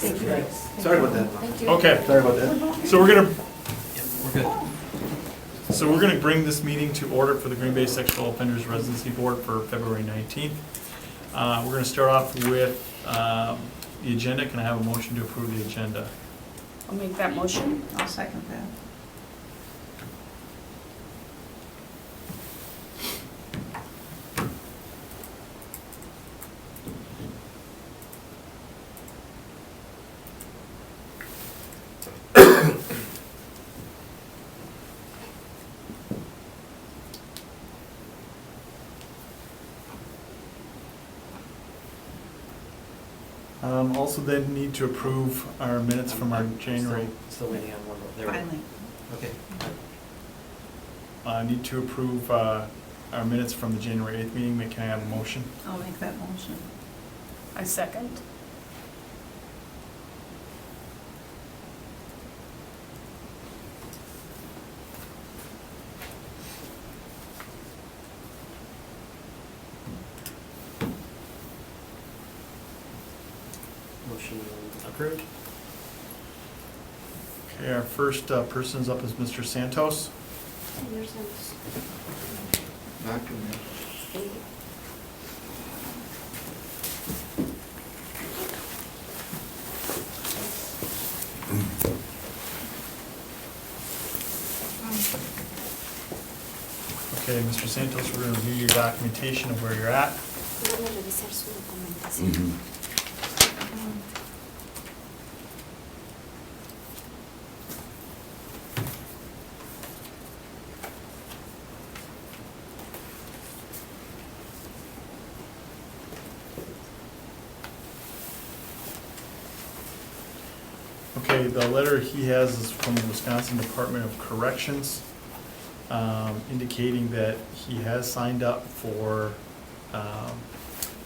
Thank you. Sorry about that. Thank you. Okay, Sorry about that. so we're gonna, We're good. so we're gonna bring this meeting to order for the Green Bay Sexual Offenders Residency Board for February 19th. We're gonna start off with the agenda. Can I have a motion to approve the agenda? I'll make that motion. I'll second that. Also then need to approve our minutes from our January, Still waiting on one more. There we go. Finally. Okay. need to approve our minutes from the January 8th meeting. Can I have a motion? I'll make that motion. I second. Motion approved. Okay, our first person's up is Mr. Santos. Okay, Mr. Santos, we're going to review your documentation of where you're at. Okay, the letter he has is from the Wisconsin Department of Corrections, indicating that he has signed up for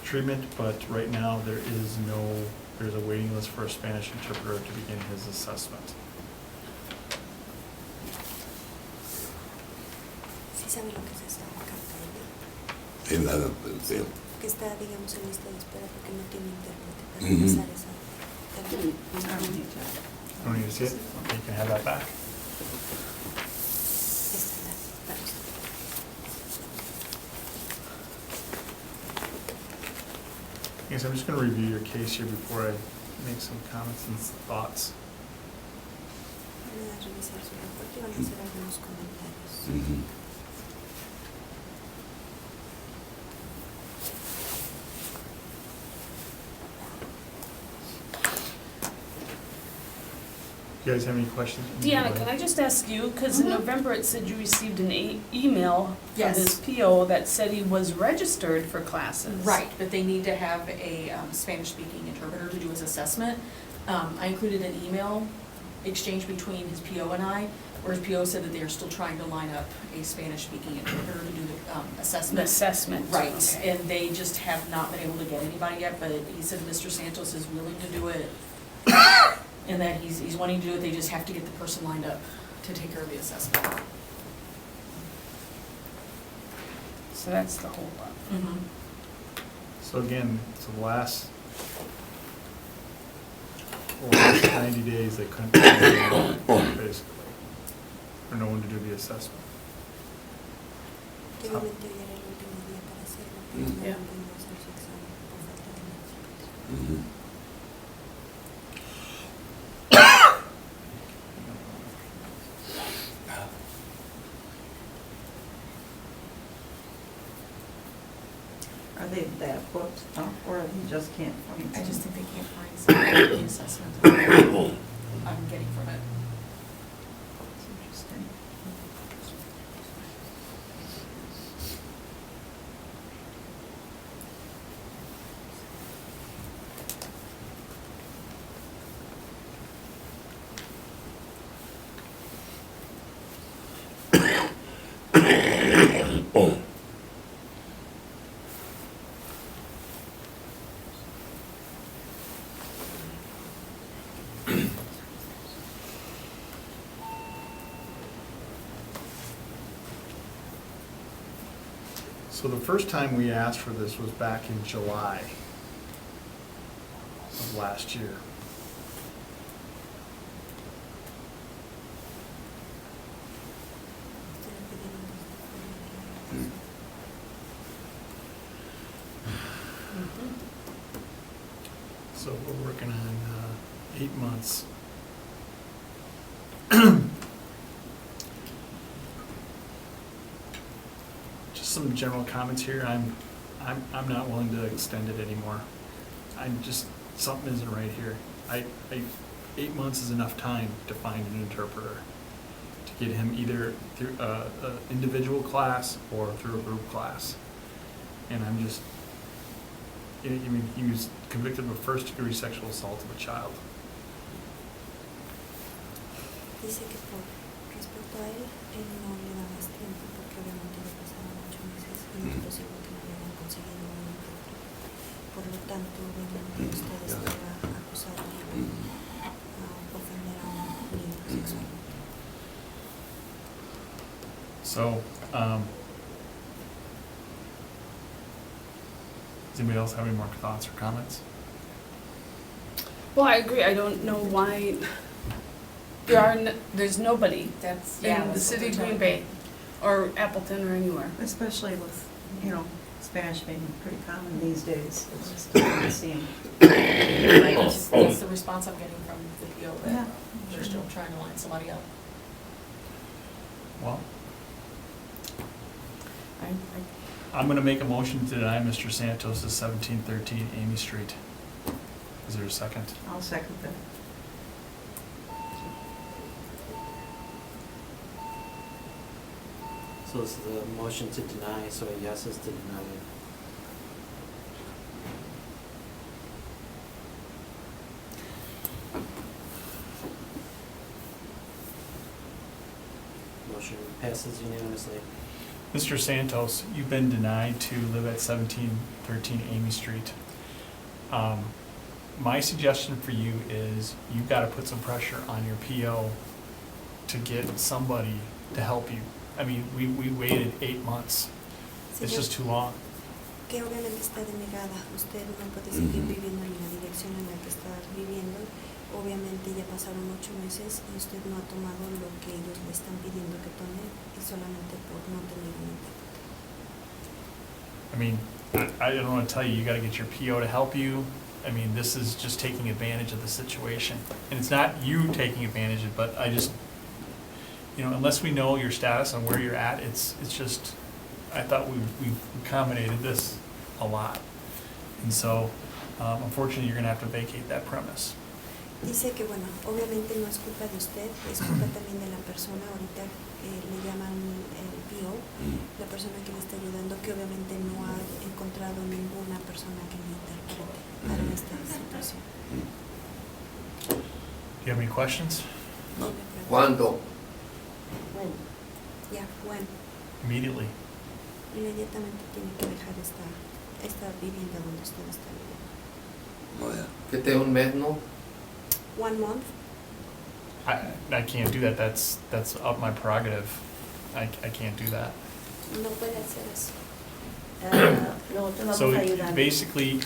treatment, but right now there's a waiting list for a Spanish interpreter to begin his assessment. Sí sabe lo que es esta carta, ¿verdad? En la, Que está, digamos, en lista de espera porque no tiene intérprete para Ujú. empezar esa I terapia. don't need to. Don't need to see it? Okay, you can have that back. Esta es la para usted. Yes, I'm just going to review your case here before I make some comments and thoughts. Van a revisar su reporte y van a hacer algunos comentarios. ujú. You guys have any questions? Deanna, can I just ask you, because in November it said you received an email from Yes. his PO that said he was registered for classes. Right, but they need to have a Spanish-speaking interpreter to do his assessment. I included an email exchange between his PO and I, where his PO said that they are still trying to line up a Spanish-speaking interpreter to do the An assessment. assessment. Right, Okay. and they just have not been able to get anybody yet, but he said Mr. Santos is willing to do it, and that he's wanting to do it, they just have to get the person lined up to take care of the assessment. So that's the whole lot. Mhm. So again, so the last 90 days, they couldn't find anyone, basically, or no one to do the assessment. Que obviamente hoy era el último día para hacerlo, pero no Yeah. pudo hacer su examen por falta de medicamentos. Ujú. Are they that booked up, or you just can't find I just them? think they can't find somebody to do the assessment. I'm getting from it. It's interesting. So the first time we asked for this was back in July of last year. So we're working on 8 months. Just some general comments here. I'm not willing to extend it anymore. I'm just, something isn't right here. 8 months is enough time to find an interpreter, to get him either through a individual class or through a group class. And I'm just, I mean, he was convicted of a first-degree sexual assault of a child. Dice que por respecto a él, él no le da más tiempo porque obviamente le pasaron 8 meses y no es posible que no le hayan conseguido un intérprete. Por lo tanto, obviamente usted estaba acusado de ofender a un niño sexualmente. So, does anybody else have any more thoughts or comments? Well, I agree. I don't know why there's nobody That's, in the that's city what of they're Green telling Bay or Appleton or anywhere. Especially with, Spanish being pretty common these days. It's just doesn't seem. That's the response I'm getting from the PO, Yeah. that they're still trying to line somebody up. Well, I I'm gonna make a motion to deny Mr. Santos' 1713 Amy Street. Is there a second? I'll second that. So this is a motion to deny, so a yes is to deny it. Motion passes unanimously. Mr. Santos, you've been denied to live at 1713 Amy Street. My suggestion for you is you've got to put some pressure on your PO to get somebody to help you. I mean, we waited 8 months. It's Señor, just too long. que obviamente está denegada. Usted no puede seguir viviendo en la dirección en la que está viviendo. Obviamente ya pasaron 8 meses y usted no ha tomado lo que ellos le están pidiendo que tome y solamente por no tener un intérprete. I mean, I don't want to tell you, you got to get your PO to help you. I mean, this is just taking advantage of the situation. And it's not you taking advantage of it, but I just, unless we know your status and where you're at, it's just, I thought we accommodated this a lot. And so, unfortunately, you're going to have to vacate that premise. Dice que bueno, obviamente no es culpa de usted, es culpa también de la persona, ahorita le llaman el PO, la persona que le está ayudando, que obviamente no ha encontrado ninguna persona que le interprete para esta situación. Do you have any questions? No. Le pregunto. ¿Cuándo? Ya, bueno, Immediately. inmediatamente tiene que dejar esta vivienda donde usted está viviendo. Que te un mes, ¿no? 1 month. I can't do that. That's up my prerogative. I can't do that. No puede hacer eso. Nosotros vamos So a ayudar. basically,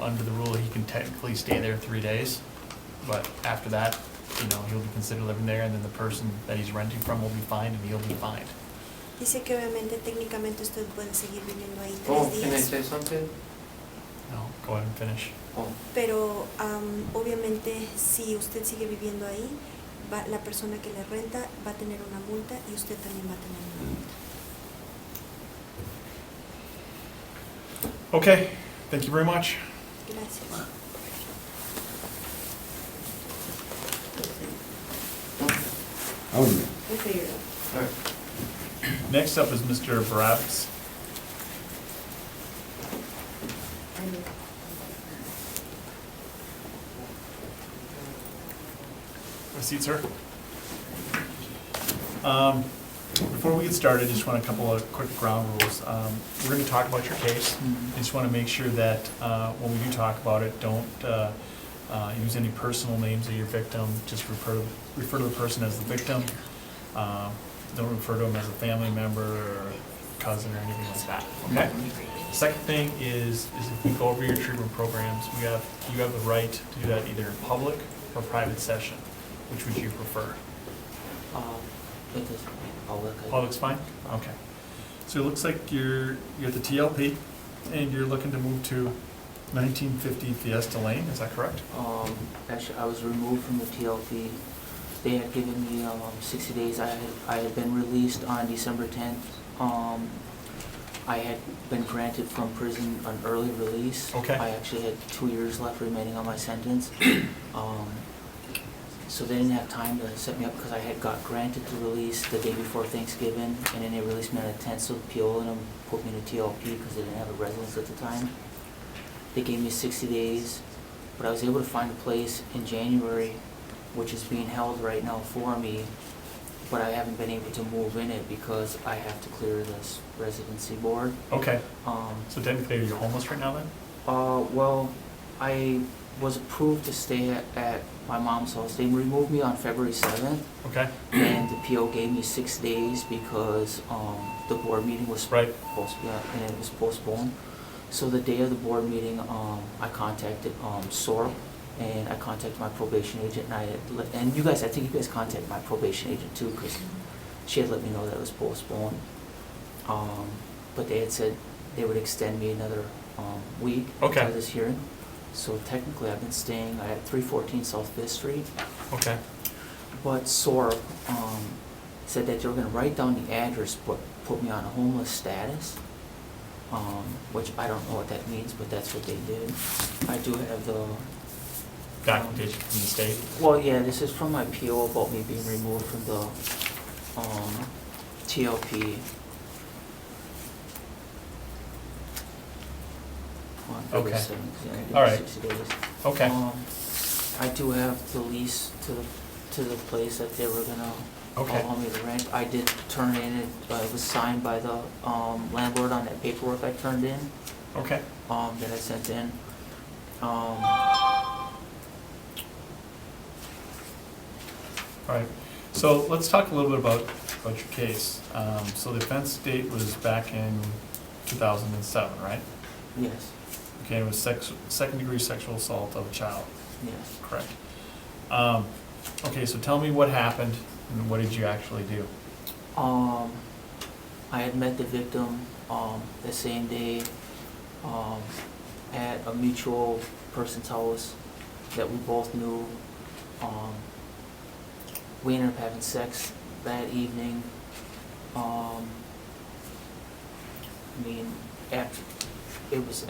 under the rule, he can technically stay there 3 days, but after that, he'll be considered living there, and then the person that he's renting from will be fined, and he'll be fined. Dice que obviamente técnicamente usted puede seguir viviendo ahí Oh, 3 can I días. say something? No, go ahead and finish. Oh, Pero obviamente si usted sigue viviendo ahí, la persona que le renta va a tener una multa y usted también va a tener una multa. Okay, thank you very much. Gracias. We'll figure it out. all right. Next up is Mr. Barabas. Have a seat, sir. Before we get started, I just want a couple of quick ground rules. We're going to talk about your case. I just want to make sure that when we do talk about it, don't use any personal names of your victim. Just refer to the person as the victim. Don't refer to him as a family member or cousin or anything like that, okay? The second thing is if we go over your treatment programs, you have the right to do that either in public or private session. Which would you prefer? Let this public. Public's fine? Okay. So it looks like you're at the TLP and you're looking to move to 1950 Fiesta Lane, is that correct? Actually, I was removed from the TLP. They had given me 60 days. I had been released on December 10th. I had been granted from prison an early release. Okay. I actually had 2 years left remaining on my sentence. So they didn't have time to set me up because I had got granted the release the day before Thanksgiving, and then they released me on the 10th, so the PO and them put me in a TLP because they didn't have a residence at the time. They gave me 60 days, but I was able to find a place in January, which is being held right now for me, but I haven't been able to move in it because I have to clear this residency board. Okay, so technically you're homeless right now then? Well, I was approved to stay at my mom's house. They removed me on February 7th, Okay, and the PO gave me 6 days because the board meeting was right, and it was postponed. So the day of the board meeting, I contacted SORP, and I contacted my probation agent, and you guys, I think you guys contacted my probation agent too, because she had let me know that it was postponed. But they had said they would extend me another week Okay. until this hearing. So technically, I've been staying at 314 South Fifth Street. okay, But SORP said that they were going to write down the address, but put me on a homeless status, which I don't know what that means, but that's what they did. I do have the documentation from the state? well, yeah, this is from my PO about me being removed from the TLP. On February Okay. 7th, yeah, All right. 60 days. Okay, I do have the lease to the place that they were gonna okay, allow me to rent. I did turn in, it was signed by the landlord on that paperwork I turned in, okay. that I sent in. All right, so let's talk a little bit about your case. So the offense date was back in 2007, right? Yes, Okay, it was second-degree sexual assault of a child, yes. correct? Okay, so tell me what happened and what did you actually do? I had met the victim the same day at a mutual person's house that we both knew. We ended up having sex that evening. I mean, after it was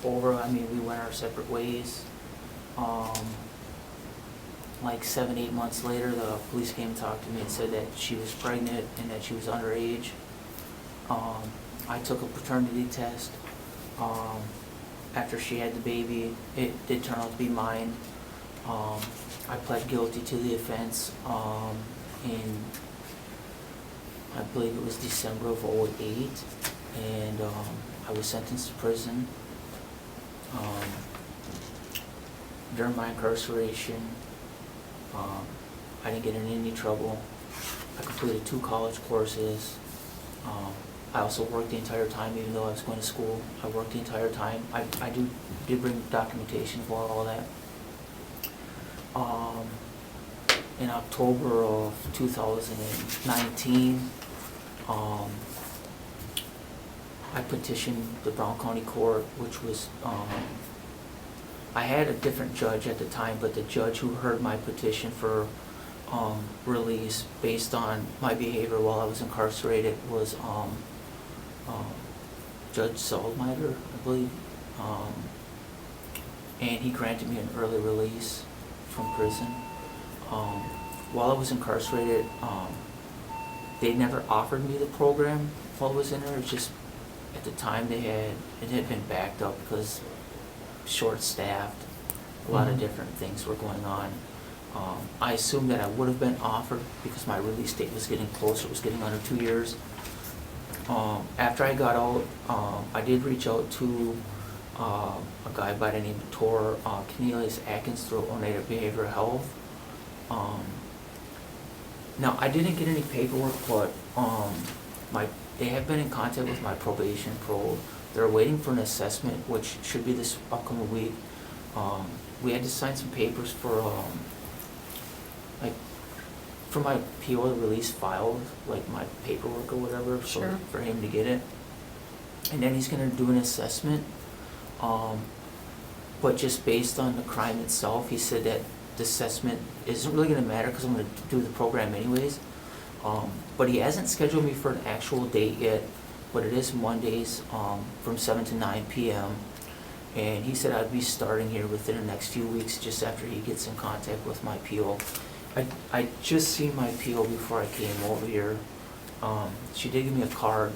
over, I mean, we went our separate ways. Like 7-8 months later, the police came and talked to me and said that she was pregnant and that she was underage. I took a paternity test. After she had the baby, it did turn out to be mine. I pled guilty to the offense in, I believe it was December of '08, and I was sentenced to prison. During my incarceration, I didn't get in any trouble. I completed 2 college courses. I also worked the entire time, even though I was going to school. I worked the entire time. I did bring documentation for all that. In October of 2019, I petitioned the Brown County Court, which was, I had a different judge at the time, but the judge who heard my petition for release based on my behavior while I was incarcerated was Judge Soldmeider, I believe. And he granted me an early release from prison. While I was incarcerated, they never offered me the program while I was in there. It's just at the time it had been backed up because short-staffed, a lot of different things were going on. I assumed that I would have been offered because my release date was getting closer, it was getting under 2 years. After I got out, I did reach out to a guy by the name of Tor Cornelius Atkins through Oneida Behavioral Health. Now, I didn't get any paperwork, but they have been in contact with my probation probe. They're waiting for an assessment, which should be this upcoming week. We had to sign some papers for my PO release file, like my paperwork or whatever, Sure. for him to get it. And then he's gonna do an assessment. but just based on the crime itself, he said that the assessment isn't really gonna matter because I'm gonna do the program anyways. But he hasn't scheduled me for an actual date yet, but it is Mondays, from 7 to 9 p.m. And he said I'd be starting here within the next few weeks, just after he gets in contact with my PO. I just seen my PO before I came over here. She did give me a card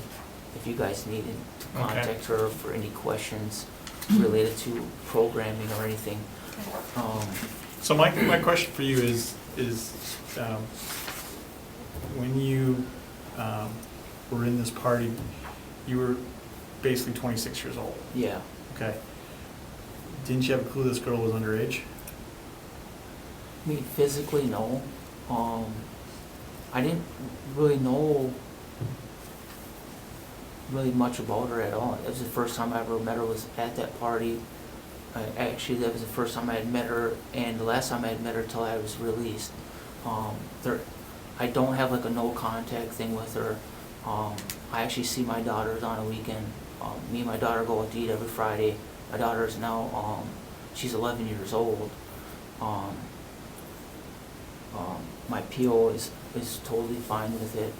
if you guys needed to Okay. contact her for any questions related to programming or anything. So my question for you is, when you were in this party, you were basically 26 years old, Yeah. okay? Didn't you have a clue this girl was underage? I mean, physically, no. I didn't really know really much about her at all. It was the first time I ever met her was at that party. Actually, that was the first time I had met her, and the last time I had met her till I was released. I don't have like a no contact thing with her. I actually see my daughters on a weekend. Me and my daughter go out to eat every Friday. My daughter is now, she's 11 years old. My PO is totally fine with it.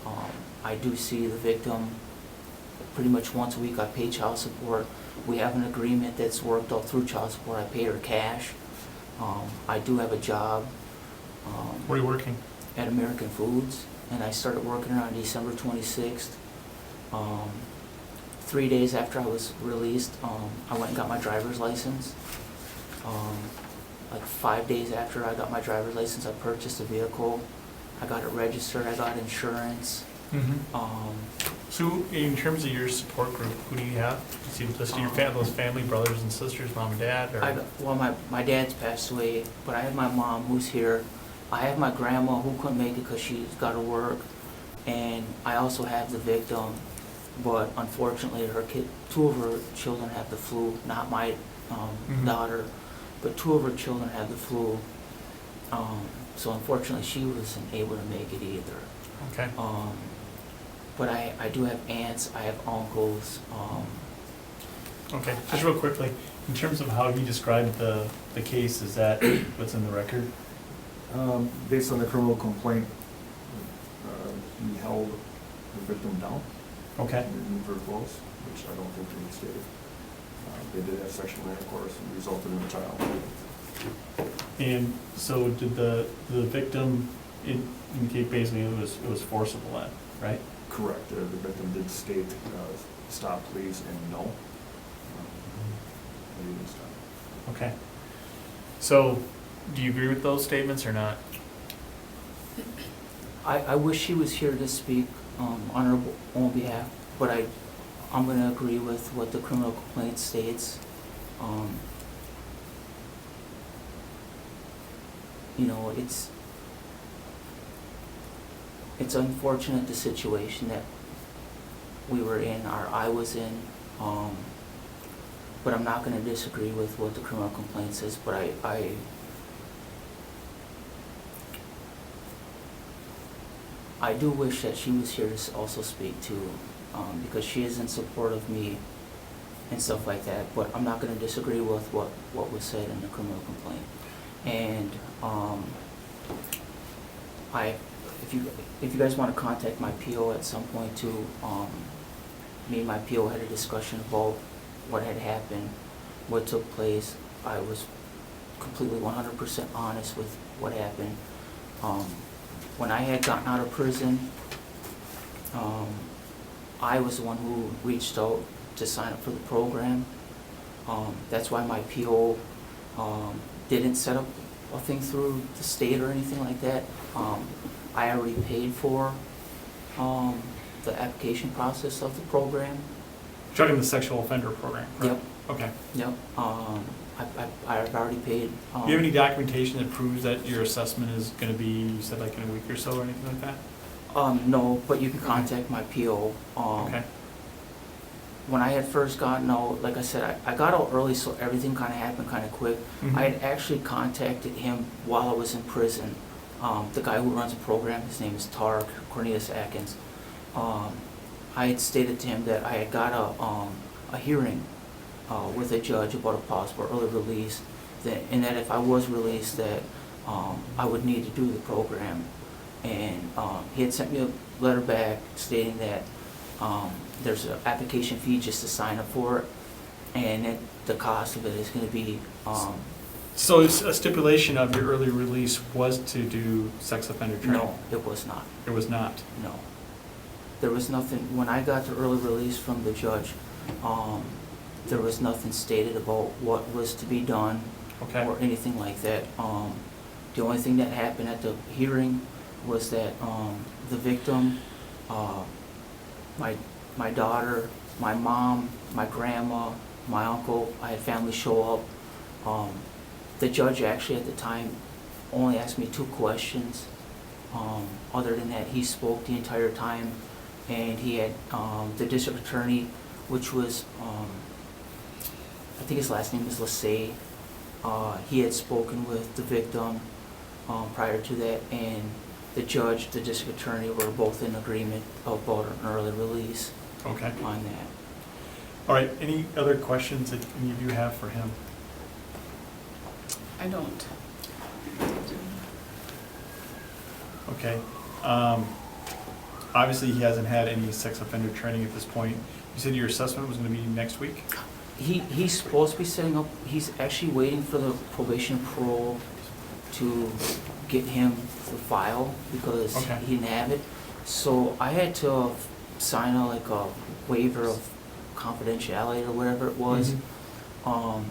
I do see the victim pretty much once a week. I pay child support. We have an agreement that's worked out through child support. I pay her cash. I do have a job. Where are you working? At American Foods, and I started working on December 26th. 3 days after I was released, I went and got my driver's license. Like 5 days after I got my driver's license, I purchased a vehicle. I got it registered, I got insurance. So in terms of your support group, who do you have? Is you listed your those family, brothers and sisters, mom and dad, or? Well, my dad's passed away, but I have my mom who's here. I have my grandma who couldn't make it because she's got to work, and I also have the victim, but unfortunately two of her children have the flu, not my daughter, but two of her children have the flu. So unfortunately she wasn't able to make it either. Okay. But I do have aunts, I have uncles. Okay, just real quickly, in terms of how he described the case, is that what's in the record? Based on the criminal complaint, he held the victim down. Okay. And removed her clothes, which I don't think they stated. They did have sexual intercourse and resulted in a child. And so did the victim indicate basically it was forcible then, right? Correct. The victim did state, stop please, and no. They didn't stop. Okay. So, do you agree with those statements or not? I wish she was here to speak on her own behalf, but I'm going to agree with what the criminal complaint states. You know, it's unfortunate the situation that we were in, or I was in, but I'm not going to disagree with what the criminal complaint says, but I do wish that she was here to also speak too, because she is in support of me and stuff like that, but I'm not going to disagree with what was said in the criminal complaint. And if you guys want to contact my PO at some point too, me and my PO had a discussion about what had happened, what took place. I was completely 100% honest with what happened. When I had gotten out of prison, I was the one who reached out to sign up for the program. That's why my PO didn't set up a thing through the state or anything like that. I already paid for the application process of the program. You're talking the sexual offender program, right? Yep. Okay. Yep. I've already paid. Do you have any documentation that proves that your assessment is going to be, you said like in a week or so or anything like that? No, but you can contact my PO. Okay. When I had first gotten out, like I said, I got out early, so everything kind of happened kind of quick. Mhm. I had actually contacted him while I was in prison. The guy who runs the program, his name is Tark, Cornelius Atkins. I had stated to him that I had got a hearing with a judge about a possible early release, and that if I was released, that I would need to do the program. And he had sent me a letter back stating that there's an application fee just to sign up for it, and that the cost of it is going to be So a stipulation of your early release was to do sex offender training? no, it was not. It was not? No. There was nothing, when I got the early release from the judge, there was nothing stated about what was to be done Okay. or anything like that. The only thing that happened at the hearing was that the victim, my daughter, my mom, my grandma, my uncle, I had family show up. The judge actually at the time only asked me 2 questions. Other than that, he spoke the entire time, and he had the district attorney, which was, I think his last name is Lassay. He had spoken with the victim prior to that, and the judge, the district attorney were both in agreement about an early release Okay. on that. All right, any other questions that any of you have for him? I don't. Okay. Obviously, he hasn't had any sex offender training at this point. You said your assessment was going to be next week? He's supposed to be setting up, he's actually waiting for the probation parole to get him the file because Okay. he didn't have it. So I had to sign a waiver of confidentiality or whatever it was. Mhm.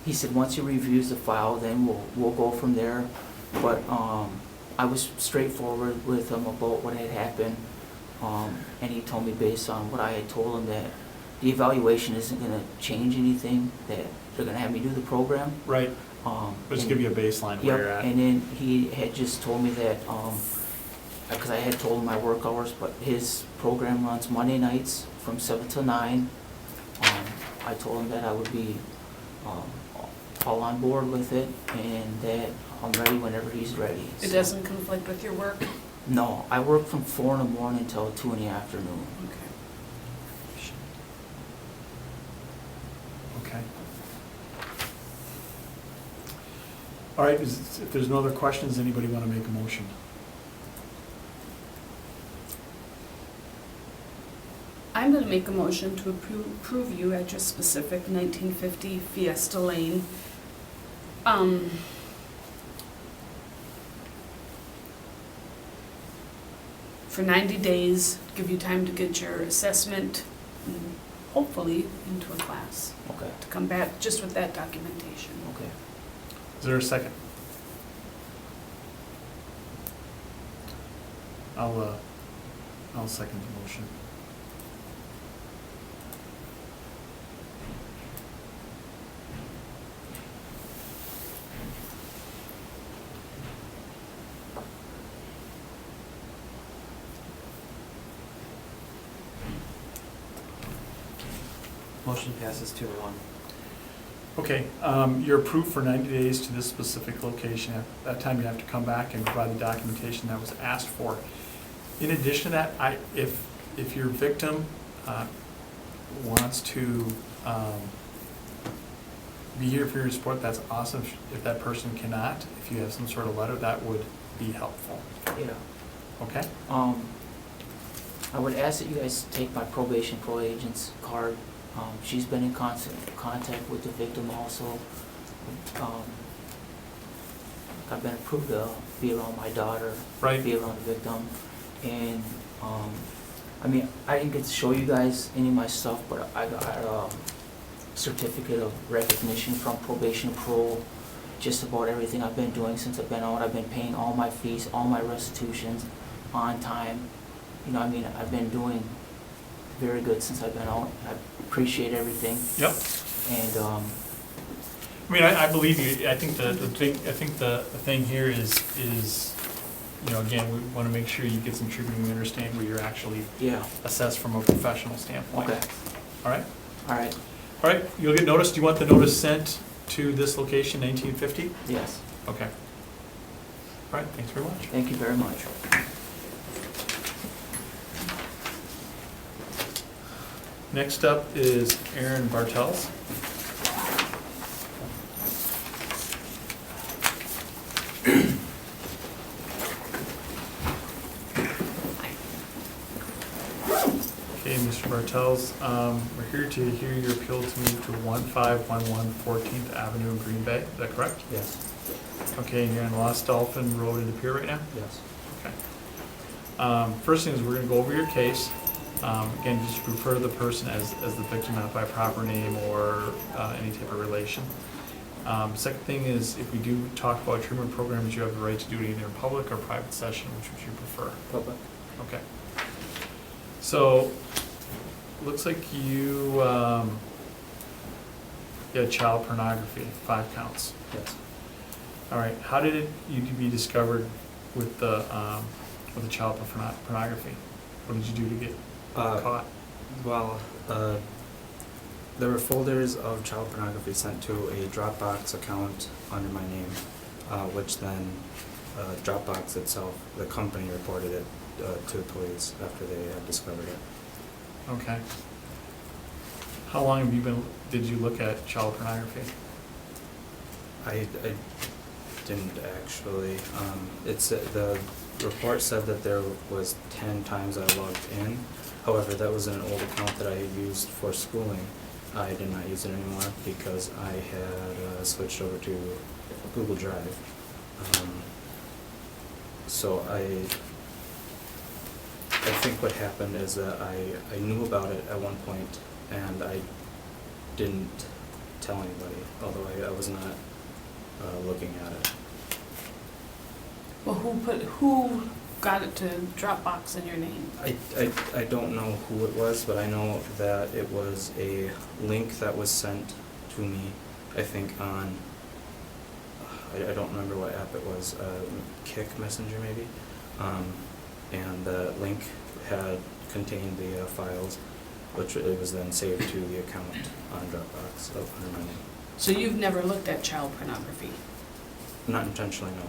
He said once he reviews the file, then we'll go from there. But I was straightforward with him about what had happened, and he told me based on what I had told him that the evaluation isn't going to change anything, that they're going to have me do the program. Right. Let's give you a baseline where you're Yep, at. and then he had just told me that, because I had told him my work hours, but his program runs Monday nights from 7 to 9. I told him that I would be all on board with it, and that I'm ready whenever he's ready. It So- doesn't conflict with your work? No, I work from 4 in the morning until 2 in the afternoon. Okay. Okay. All right, if there's no other questions, anybody want to make a motion? I'm going to make a motion to approve you at your specific 1950 Fiesta Lane. For 90 days, give you time to get your assessment, and hopefully into a class, Okay, to come back just with that documentation. okay. Is there a second? I'll second the motion. Motion passes 2-1. Okay, you're approved for 90 days to this specific location. At that time, you have to come back and provide the documentation that was asked for. In addition to that, if your victim wants to be here for your support, that's awesome. If that person cannot, if you have some sort of letter, that would be helpful. Yeah. Okay? I would ask that you guys take my probation pro agent's card. She's been in constant contact with the victim also. I've been approved to be around my daughter, Right. be around the victim. And, I mean, I didn't get to show you guys any of my stuff, but I got a certificate of recognition from probation parole, just about everything I've been doing since I've been out. I've been paying all my fees, all my restitutions on time. You know, I mean, I've been doing very good since I've been out. I appreciate everything. Yep. And, I mean, I believe you. I think the thing here is, you know, again, we want to make sure you get some treatment and we understand where you're actually yeah, assessed from a professional standpoint. okay, All right? all right, All right, you'll get notice. Do you want the notice sent to this location, 1950? yes, Okay. All right, thanks very much. thank you very much. Next up is Aaron Bartels. Mr. Bartels. We're here to hear your appeal to move to 1511 14th Avenue in Green Bay. Is that correct? Yes, Okay, and you're on Lost Dolphin Road in the pier right now? yes. Okay. First thing is we're gonna go over your case. Again, just refer to the person as the victim, not by proper name or any type of relation. Second thing is, if we do talk about treatment programs, you have the right to do it either in public or private session, which would you prefer? Public? Okay. So, looks like you had child pornography, 5 counts. Yes. All right, how did you be discovered with the child pornography? What did you do to get caught? Well, there were folders of child pornography sent to a Dropbox account under my name, which then Dropbox itself, the company, reported it to the police after they had discovered it. Okay. How long did you look at child pornography? I didn't actually. The report said that there was 10 times I logged in. However, that was an old account that I had used for schooling. I did not use it anymore because I had switched over to Google Drive. So I think what happened is that I knew about it at one point and I didn't tell anybody, although I was not looking at it. Well, who got it to Dropbox in your name? I don't know who it was, but I know that it was a link that was sent to me, I think on, I don't remember what app it was, Kick Messenger maybe, and the link had contained the files, which it was then saved to the account on Dropbox under my name. So you've never looked at child pornography? Not intentionally, no.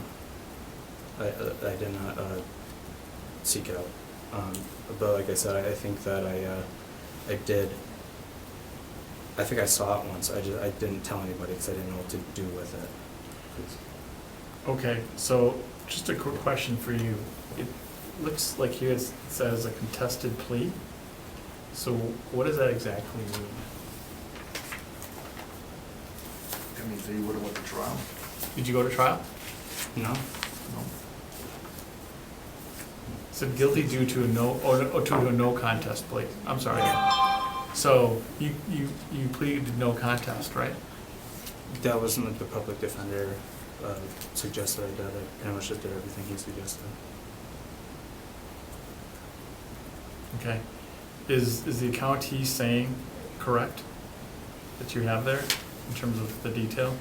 I did not seek it out. But like I said, I think that I did. I think I saw it once. I didn't tell anybody because I didn't know what to do with it. Okay, so just a quick question for you. It looks like here it says a contested plea. So what does that exactly mean? That means that you would have went to trial. Did you go to trial? No. No. Said guilty due to a no contest plea. I'm sorry. So you pleaded no contest, right? That wasn't what the public defender suggested I did. I pretty much just did everything he suggested. Okay. Is the account he's saying correct that you have there in terms of the detail?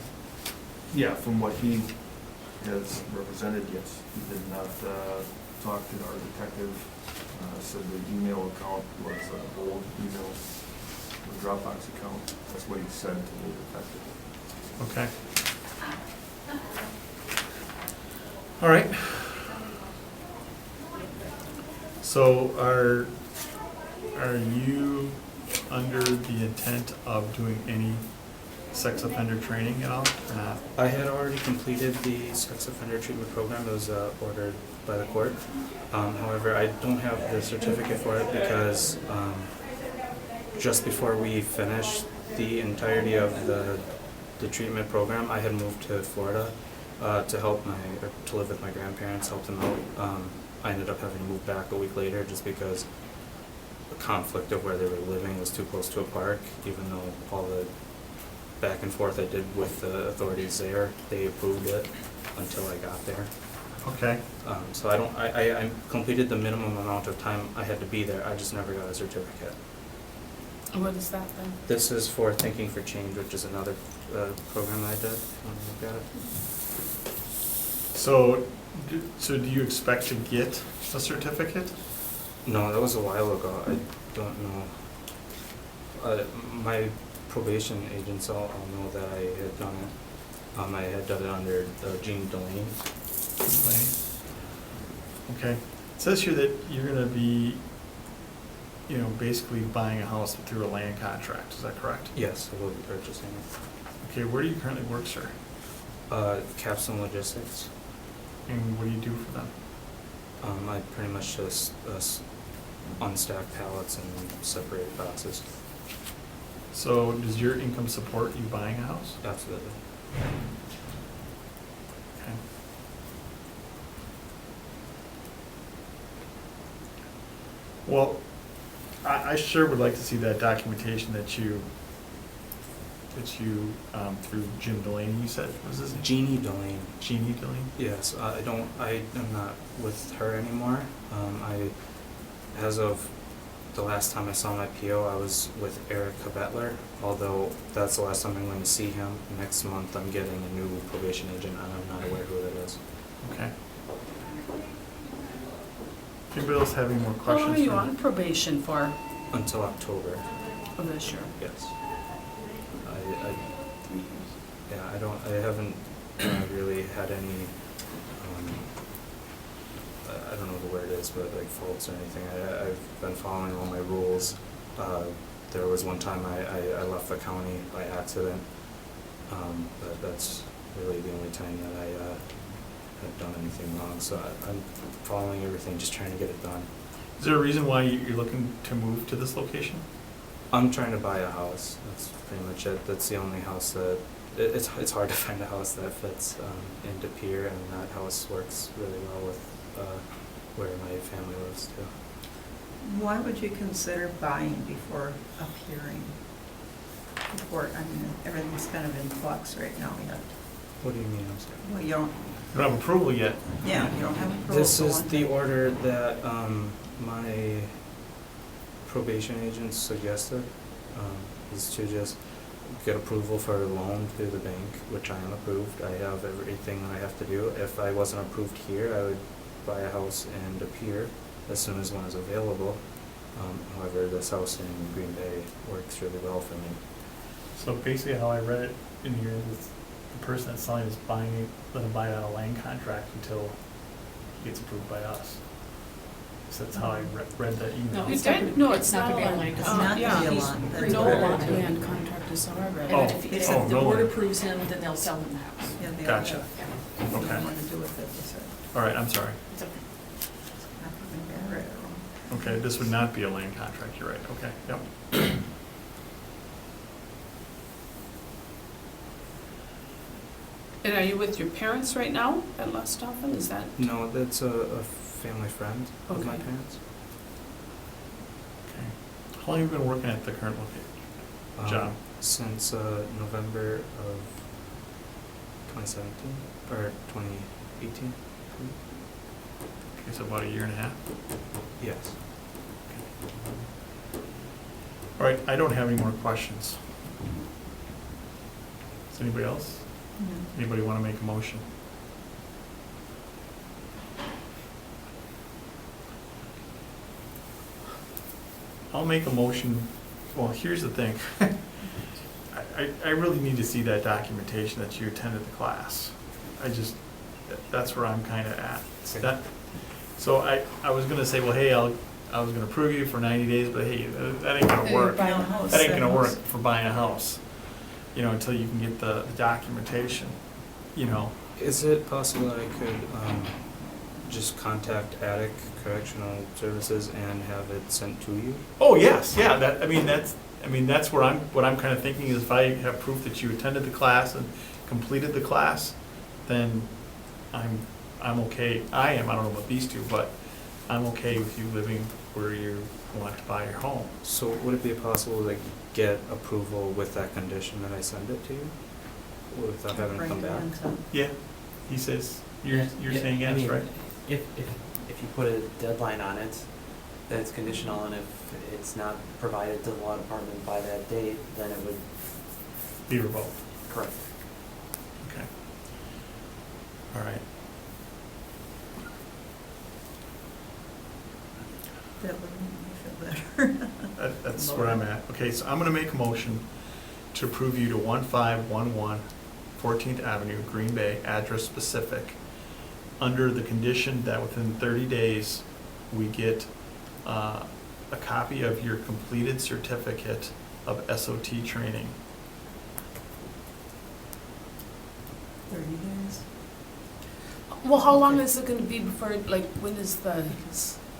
Yeah, from what he has represented, yes. He did not talk to our detective. Said the email account was an old email, the Dropbox account. That's what he said to the detective. Okay. All right. So are you under the intent of doing any sex offender training at all, or not? I had already completed the sex offender treatment program. It was ordered by the court. However, I don't have the certificate for it because just before we finished the entirety of the treatment program, I had moved to Florida to live with my grandparents, help them out. I ended up having to move back a week later just because the conflict of where they were living was too close to a park, even though all the back and forth I did with the authorities there, they approved it until I got there. Okay. So I completed the minimum amount of time I had to be there, I just never got a certificate. What is that then? This is for Thinking for Change, which is another program I did. Look at it. So do you expect to get a certificate? No, that was a while ago. I don't know. My probation agents all know that I had done it. I had done it under Jean Delaney. Okay. It says here that you're going to be, basically buying a house through a land contract. Is that correct? Yes, I will be purchasing it. Okay. Where do you currently work, sir? Capstone Logistics. And what do you do for them? I pretty much just unstacked pallets and separated boxes. So does your income support you buying a house? Absolutely. Okay. Well, I sure would like to see that documentation that you, through Jim Delaney, you said, was his name? Jeannie Delaney. Jeannie Delaney? Yes, I am not with her anymore. As of the last time I saw my PO, I was with Eric Bettler, although that's the last time I'm going to see him. Next month, I'm getting a new probation agent, and I'm not aware who that is. Okay. Anybody else have any more How questions? long are you for- on probation for Until October, of this year? yes. I haven't really had any, I don't know the word is, but like faults or anything. I've been following all my rules. There was one time I left the county by accident, but that's really the only time that I have done anything wrong. So I'm following everything, just trying to get it done. Is there a reason why you're looking to move to this location? I'm trying to buy a house. That's pretty much it. That's the only house that it's hard to find a house that fits in De Pere, and that house works really well with where my family lives too. Why would you consider buying before appearing? Everything's kind of in flux right now yet. What do you mean? I'm sorry. Well, you don't, You don't have approval yet. yeah, you don't have approval. This for is one the thing. order that my probation agent suggested, is to just get approval for a loan through the bank, which I am approved. I have everything that I have to do. If I wasn't approved here, I would buy a house in De Pere as soon as one is available. However, this house in Green Bay works really well for me. So basically how I read it in here is the person that's selling is buying it, let him buy it on a land contract until he gets approved by us. So that's how I read that email. No, It's no, it's not gonna be a a land It's contract. not yeah. gonna be a He's lot. pretty No good. land contract is how I read And it. Oh. then if the no board land. approves him, then they'll sell him the house. Yeah, they Gotcha. don't have Okay. nothing to do with it, they said. All right, I'm sorry. It's okay. It's not gonna be right or wrong. Okay, this would not be a land contract, you're right, okay, yep. And are you with your parents right now at Lusthoffen? Is that? No, that's a family friend of my Okay. parents. Okay. How long have you been working at the current location? Job? Since November of 2017, or 2018. Okay, so about a year and a half? Yes. All right, I don't have any more questions. Does anybody else? Anybody want to make a motion? I'll make a motion, well, here's the thing. I really need to see that documentation that you attended the class. That's where I'm kind of at. So I was gonna say, well, hey, I was gonna approve you for 90 days, but hey, that ain't gonna work. Buy a house. That ain't gonna work for buying a house, until you can get the documentation, Is it possible that I could just contact Attic Correctional Services and have it sent to you? Oh, yes, yeah, that's what I'm kind of thinking is if I have proof that you attended the class and completed the class, then I'm okay. I don't know about these two, but I'm okay with you living where you want to buy your home. So would it be possible to get approval with that condition that I send it to you? Without having to Bring come it back? into- Yeah, he says, you're saying I yes, mean, right? If you put a deadline on it, that it's conditional, and if it's not provided to the law department by that date, then it would, Be revoked. correct. Okay. All right. That would make me feel better. That's where I'm at. Okay, so I'm gonna make a motion to approve you to 1511 14th Avenue, Green Bay, address specific, under the condition that within 30 days, we get a copy of your completed certificate of SOT training. 30 days. Well, how long is it gonna be before, when is the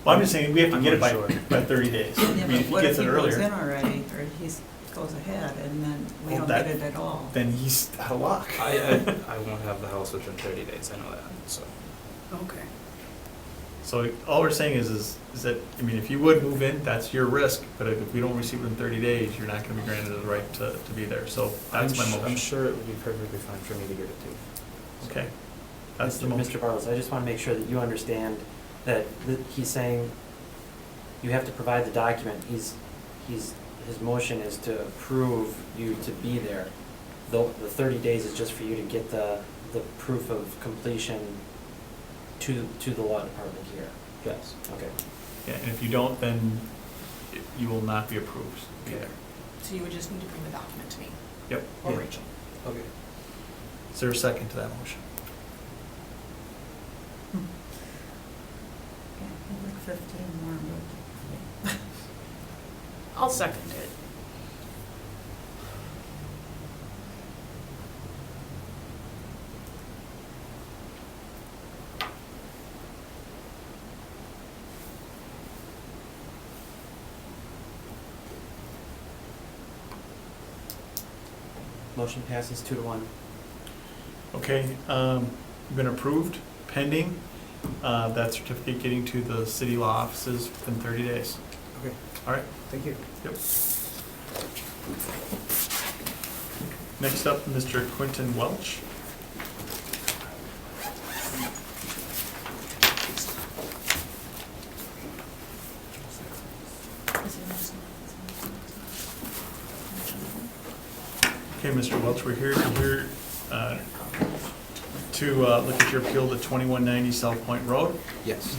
Well, I'm just saying, we have to I'm get it by, unsure. by 30 days. I Yeah, mean, but if he what if gets he it goes in earlier, already, or he goes ahead, and then we Well, don't that- get it at all? then he's out of luck. I won't have the house within 30 days, I know that, so. Okay. So all we're saying is that, I mean, if you would move in, that's your risk, but if we don't receive it in 30 days, you're not gonna be granted the right to be there. So that's my I'm motion. sure it would be perfectly fine for me to give it to you. Okay. That's the Mr. motion. Bartles, I just want to make sure that you understand that he's saying you have to provide the document. His motion is to approve you to be there. The 30 days is just for you to get the proof of completion to the law department here. Yes. Okay. Yeah, and if you don't, then you will not be approved either. So you would just need to bring the document to me Yep. or Yeah. Rachel. Okay. Is there a second to that motion? Yeah, like 15 more, but. I'll second it. Motion passes 2-1. Okay, you've been approved pending that certificate getting to the city law offices within 30 days. Okay, All right? thank you. Yep. Next up, Mr. Quentin Welch. Okay, Mr. Welch, we're here to look at your appeal to 2190 South Point Road. Yes.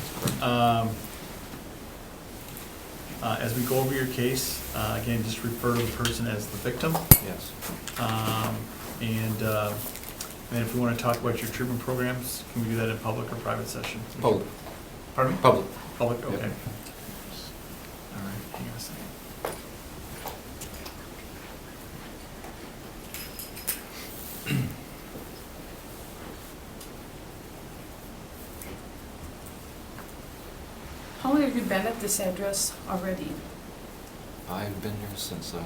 As we go over your case, again, just refer to the person as the victim. Yes. And then if we want to talk about your treatment programs, can we do that in public or private session? Public. Pardon me? Public. Public, Yep. okay. All right, hang on a second. How long have you been at this address already? I've been here since the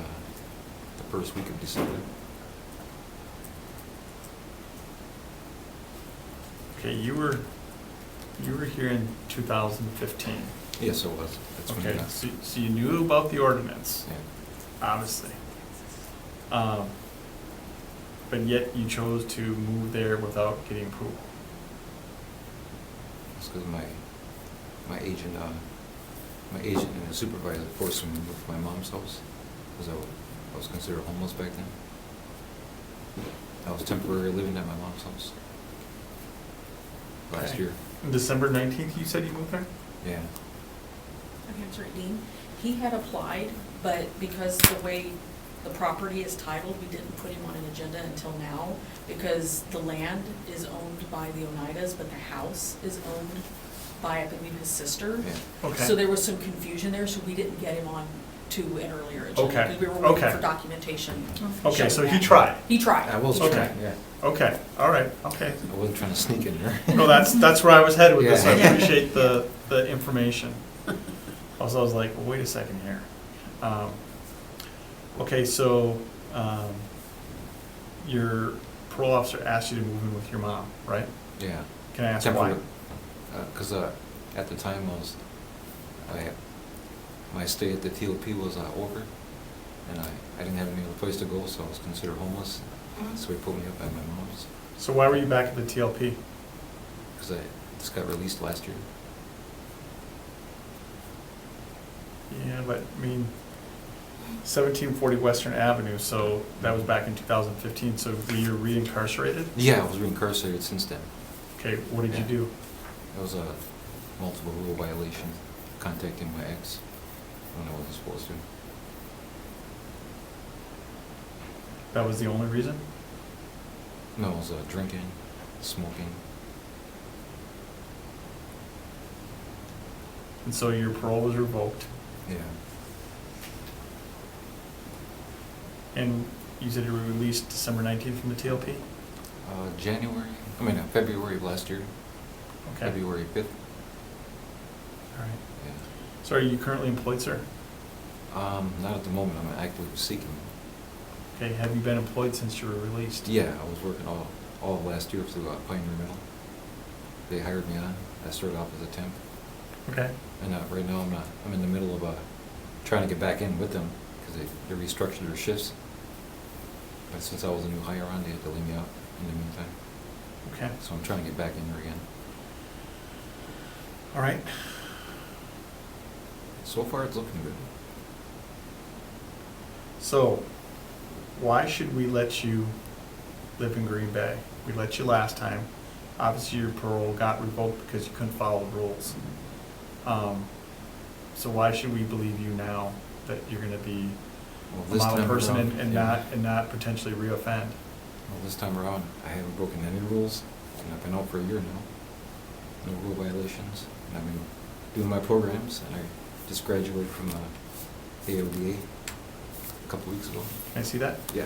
first week of December. Okay, you were here in 2015. Yes, it was. That's when I Okay, got. so you knew about the ordinance, Yeah. obviously. But yet you chose to move there without getting approval. It's because my agent and the supervisor forced me to move to my mom's house because I was considered homeless back then. I was temporarily living at my mom's house last Okay. year. December 19th, you said you moved there? Yeah. I can answer it, Dean. He had applied, but because the way the property is titled, we didn't put him on an agenda until now because the land is owned by the Oneidas, but the house is owned by, I believe, his sister. Yeah. Okay. So there was some confusion there, so we didn't get him on to an earlier agenda. Okay, Because we were waiting okay. for documentation. Okay, so showing he that. tried. He tried. I was Okay. trying, yeah. Okay, all right, okay. I wasn't trying to sneak in there. No, that's where I was headed with this. I Yeah. appreciate the information. Also, I was like, well, wait a second here. Okay, so your parole officer asked you to move in with your mom, right? Yeah. Can I ask why? Because at the time my stay at the TOP was over, and I didn't have any other place to go, so I was considered homeless. So he put me up at my mom's So why were you back at the TLP? because I just got released last year. Yeah, but I mean, 1740 Western Avenue, so that was back in 2015, so were you reincarcerated? Yeah, I was reincarcerated since then. Okay, what did you Yeah. do? It was a multiple rule violation, contacting my ex when I wasn't supposed to. That was the only reason? No, it was drinking, smoking. And so your parole was revoked, Yeah. and you said you were released December 19th from the TLP? February of last year, Okay. February 5th. All right. Yeah. So are you currently employed, sir? Not at the moment, I'm actively seeking. Okay, have you been employed since you were released? Yeah, I was working all of last year through Pioneer Middle. They hired me on, I started off as a temp. Okay. And right now I'm in the middle of trying to get back in with them because they restructured their shifts. But since I was a new hire on, they had to lay me out in the meantime. Okay. So I'm trying to get back in there again. All right. So far, it's looking good. So, why should we let you live in Green Bay? We let you last time. Obviously, your parole got revoked because you couldn't follow the rules. So why should we believe you now that you're going to be Well, a this model time person around, and yeah. not potentially reoffend? Well, this time around, I haven't broken any rules, and I've been out for a year now. No rule violations, and I've been doing my programs, and I just graduated from AODA a couple weeks ago. Can I see that? Yeah.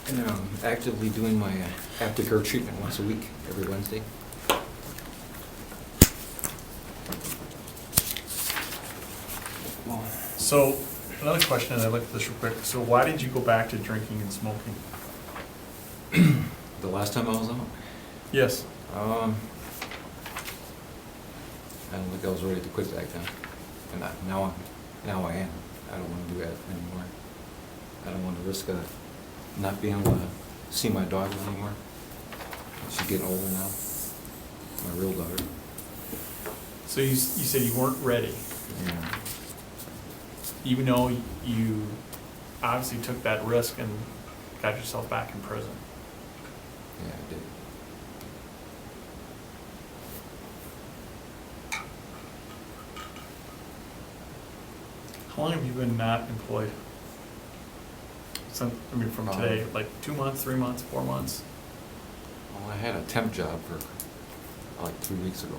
And I'm actively doing my aftercare treatment once a week, every Wednesday. So, another question, and I looked at this real quick. So why did you go back to drinking and smoking? The last time I was out, Yes. I don't think I was ready to quit back then. And now I am. I don't want to do that anymore. I don't want to risk not being able to see my daughter anymore. She's getting older now, my real daughter. So you said you weren't ready, Yeah. even though you obviously took that risk and got yourself back in prison. Yeah, I did. How long have you been not employed? From today, like 2 months, 3 months, 4 months? Well, I had a temp job for like 3 weeks ago.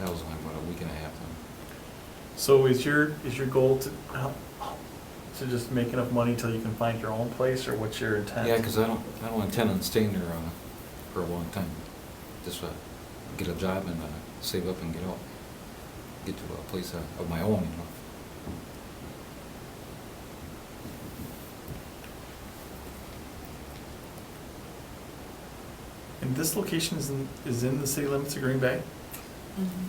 That was only about a week and a half then. So is your goal to just make enough money till you can find your own place, or what's your intent? Yeah, because I don't intend on staying there for a long time. Just get a job and save up and get out. Get to a place of my own, you know. And this location is in the city limits of Green Bay?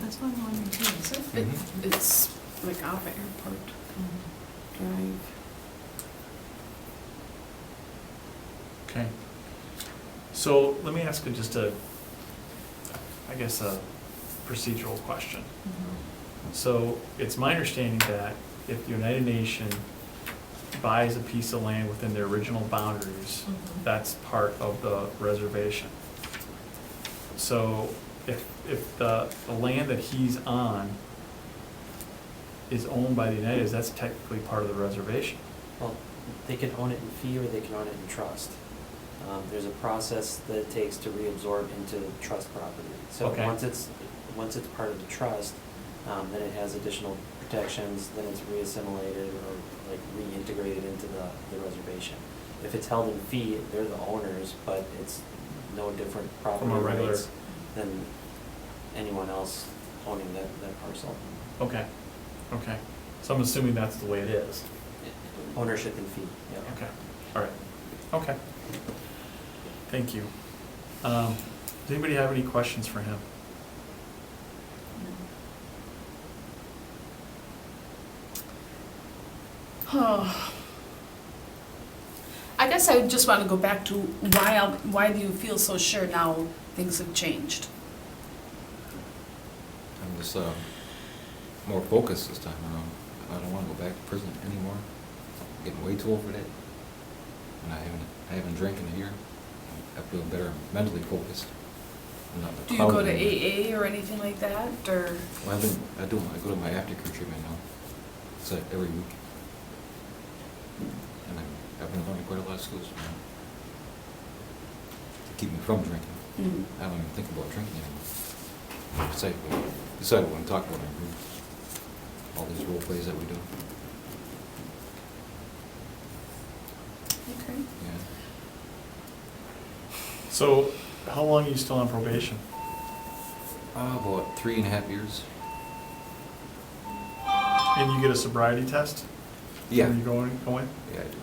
That's what I'm wondering too, is it? It's like off Airport Drive. Okay. So let me ask you just a procedural question. So it's my understanding that if the United Nation buys a piece of land within their original boundaries, that's part of the reservation. So if the land that he's on is owned by the United, that's technically part of the reservation. Well, they can own it in fee or they can own it in trust. There's a process that it takes to reabsorb into trust property. So Okay. once it's part of the trust, then it has additional protections, then it's reassimilated or like reintegrated into the reservation. If it's held in fee, they're the owners, but it's no different property From a regular- rights than anyone else owning that parcel. Okay, okay. So I'm assuming that's the way it is. Ownership and fee, yeah. Okay, all right, okay. Thank you. Does anybody have any questions for him? I guess I just want to go back to why do you feel so sure now things have changed? I'm just more focused this time around. I don't want to go back to prison anymore. I'm getting way too old for that. And I haven't drank in a year. I feel better, mentally focused. I'm not in the Do you cloud go to anymore. AA or anything like that, or? Well, I go to my aftercare treatment now. It's every week. And I've been learning quite a lot of skills from them to keep me from drinking. I don't even think about drinking anymore. Besides when I talk about it in group, all these role plays that we do. Okay. Yeah. So, how long are you still on probation? About 3.5 years. And you get a sobriety test? Yeah. When you go in? Yeah, I do.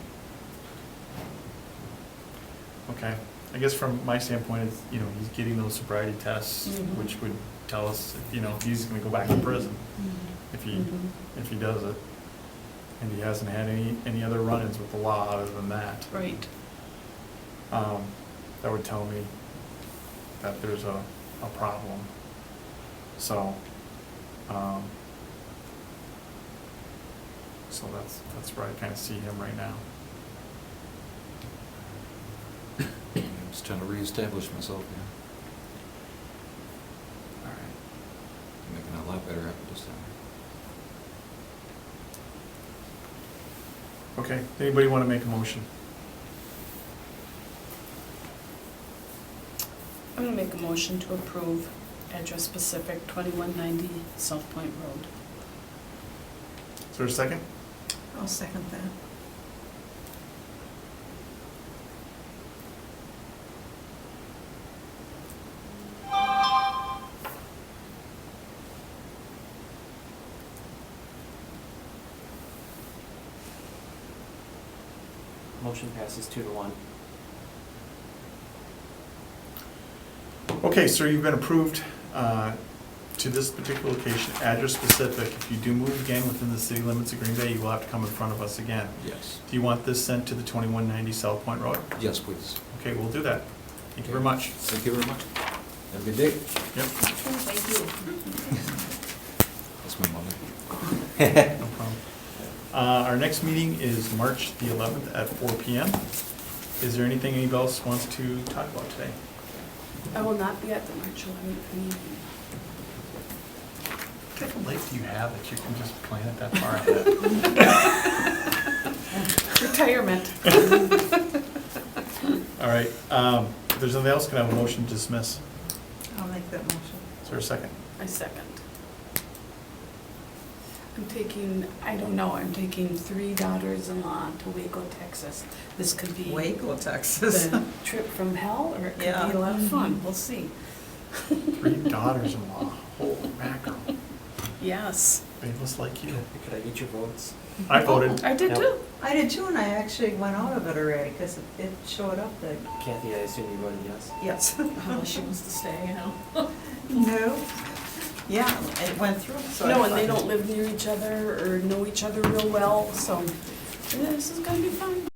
Okay. I guess from my standpoint, it's, you know, he's getting those sobriety tests, Mhm. which would tell us, you know, if he's gonna go back to prison, if he, Mhm. if he does it. And he hasn't had any other run-ins with the law other than that. Right. That would tell me that there's a problem. So, so that's where I kind of see him right now. I'm just trying to reestablish myself here. All right. Making a lot better after this time. Okay, anybody want to make a motion? I'm gonna make a motion to approve address specific 2190 South Point Road. Is there a second? I'll second that. Motion passes 2-1. Okay, sir, you've been approved to this particular location, address specific. If you do move again within the city limits of Green Bay, you will have to come in front of us again. Yes. Do you want this sent to the 2190 South Point Road? Yes, please. Okay, we'll do that. Thank you very much. Thank you very much. Have a good day. Yep, Thank you. That's my mother. no problem. Our next meeting is March the 11th at 4 PM. Is there anything anybody else wants to talk about today? I will not be at the March 11th meeting. What type of life do you have that you can just plan it that far ahead? Retirement. All right, if there's nothing else, can I have a motion to dismiss? I'll make that motion. Is there a second? I second. I'm taking 3 daughters-in-law to Waco, Texas. This could be Waco, Texas. the trip from hell, or it could Yeah. be a lot of fun. We'll see. 3 daughters-in-law, holy mackerel. Yes. They must like you. Could I get your votes? I voted. I did Yep. too. I did too, and I actually went out of it already, because it showed up that, Kathy, I assume you voted yes? yes. Unless she wants to stay, you know. No. Yeah, it went through, so. No, I and they thought- don't live near each other or know each other real well, so this is gonna be fun.